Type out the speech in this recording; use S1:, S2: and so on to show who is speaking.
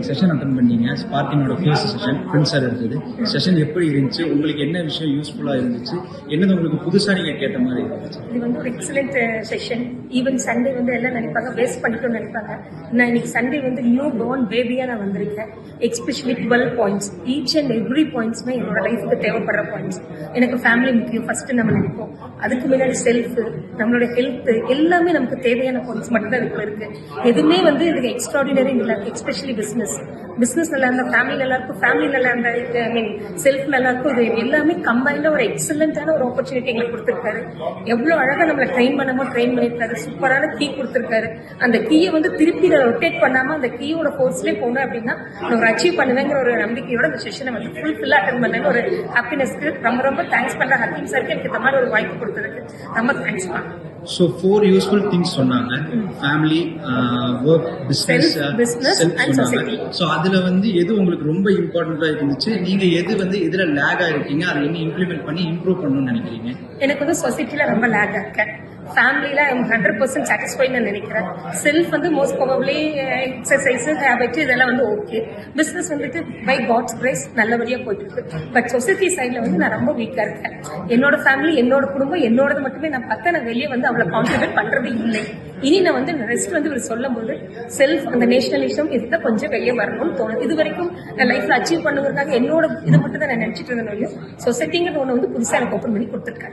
S1: இன்னைக்கு session attend பண்ணீங்க. ஸ்பார்க்கினோட first session ஃப்ரெண்ட்ஸாக இருந்தது. செஷன் எப்படி இருந்துச்சு? உங்களுக்கு என்ன விஷயம் யூஸ்ஃபுல்லாக இருந்துச்சு? என்னது உங்களுக்கு புதுசாக நீங்கள் கேட்ட மாதிரி இருந்துச்சு?
S2: இது வந்து ஒரு எக்ஸலண்ட் செஷன். ஈவன் சண்டே வந்து எல்லாம் நினைப்பாங்க வேஸ்ட் பண்ணிட்டோம்னு நினைப்பாங்க. நான் இன்னைக்கு சண்டே வந்து நியூ பார்ன் பேபியா நான் வந்திருக்கேன். Especially 12 points, each and every பாயிண்ட்ஸ்மே என்னோட லைஃபுக்கு தேவைப்படுற பாயிண்ட்ஸ். எனக்கு ஃபேமிலி முக்கியம் ஃபர்ஸ்ட் நம்ம நினைப்போம். அதுக்கு முன்னாடி செல்ஃப், நம்மளோட ஹெல்த், எல்லாமே நமக்கு தேவையான பாயிண்ட்ஸ் மட்டும் தான் இதுக்குள்ள இருக்கு. எதுவுமே வந்து இதுக்கு எக்ஸ்ட்ராடினரி இல்லை. எஸ்பெஷலி பிசினஸ் நல்லா இருந்தா ஃபேமிலி நல்லா இருக்கும், ஃபேமிலி நல்லா இருந்தா செல்ஃப் நல்லா இருக்கும். இது எல்லாமே கம்பைண்டா ஒரு எக்ஸலண்டான ஒரு ஆப்பர்ச்சுனிட்டி எங்களுக்கு கொடுத்திருக்காரு. எவ்வளவு அழகா நம்மளை ட்ரெயின் பண்ணிருக்காரு. சூப்பரான கீ கொடுத்திருக்காரு. அந்த கீயை வந்து திருப்பி ரொட்டேட் பண்ணாம அந்த கீயோட ஃபோர்ஸ்லேயே போனோம் அப்படின்னா நான் ஒரு அச்சீவ் பண்ணுவேங்கிற ஒரு நம்பிக்கையோட இந்த செஷனை வந்து ஃபுல்ஃபில்லா அட்டன் பண்ணேன்னு ஒரு ஹாப்பினஸ்க்கு ரொம்ப தேங்க்ஸ் பண்றேன். ஹக்கீம் சாருக்கு எனக்கு இந்த மாதிரி ஒரு வாய்ப்பு கொடுத்ததுக்கு ரொம்ப தேங்க்ஸ் பண்ணேன்.
S1: ஸோ 4 யூஸ்ஃபுல் திங்ஸ் சொன்னாங்க. ஃபேமிலி, ஒர்க், பிசினஸ், செல்ஃப் சொன்னாங்க. ஸோ அதுல வந்து எது உங்களுக்கு ரொம்ப இம்பார்ட்டண்டா இருந்துச்சு? நீங்க எது வந்து எதுல லேக் ஆயிருக்கீங்க? அதை என்ன இம்ப்ளிமெண்ட் பண்ணி இம்ப்ரூவ் பண்ணணும்னு நினைக்கிறீங்க?
S2: எனக்கு வந்து சொசைட்டில ரொம்ப லேக் இருக்கேன். ஃபேமிலியில 100% சாட்டிஸ்ஃபைட் நான் நினைக்கிறேன். செல்ஃப் வந்து மோஸ்ட் ப்ராபப்ளி எக்ஸசைஸ், ஹேபிட் இதெல்லாம் வந்து ஓகே. பிசினஸ் வந்துட்டு பை காட்ஸ் கிரேஸ் நல்லபடியா போயிட்டு இருக்கு. பட் சொசைட்டி சைட்ல வந்து நான் ரொம்ப வீக்கா இருக்கேன். என்னோட ஃபேமிலி, என்னோட குடும்பம், என்னோடது மட்டுமே நான் பார்த்தா நான் வெளியே வந்து அவ்வளவு கான்ட்ரிபியூட் பண்றது இல்லை. இனி நான் வந்து ரெஸ்ட் வந்து இவர் சொல்லும் போது செல்ஃப், அந்த நேஷனலிசம் இதுதான் கொஞ்சம் வெளியே வரணும்னு தோணும். இது வரைக்கும் நான் லைஃப்ல அச்சீவ் பண்ணுவதற்காக என்னோட இது மட்டும் தான் நான் நினைச்சிட்டு இருந்தேன். சொசைட்டிங்கிற ஒன்று வந்து புதுசாக எனக்கு ஓப்பன் பண்ணி கொடுத்துருக்காங்க.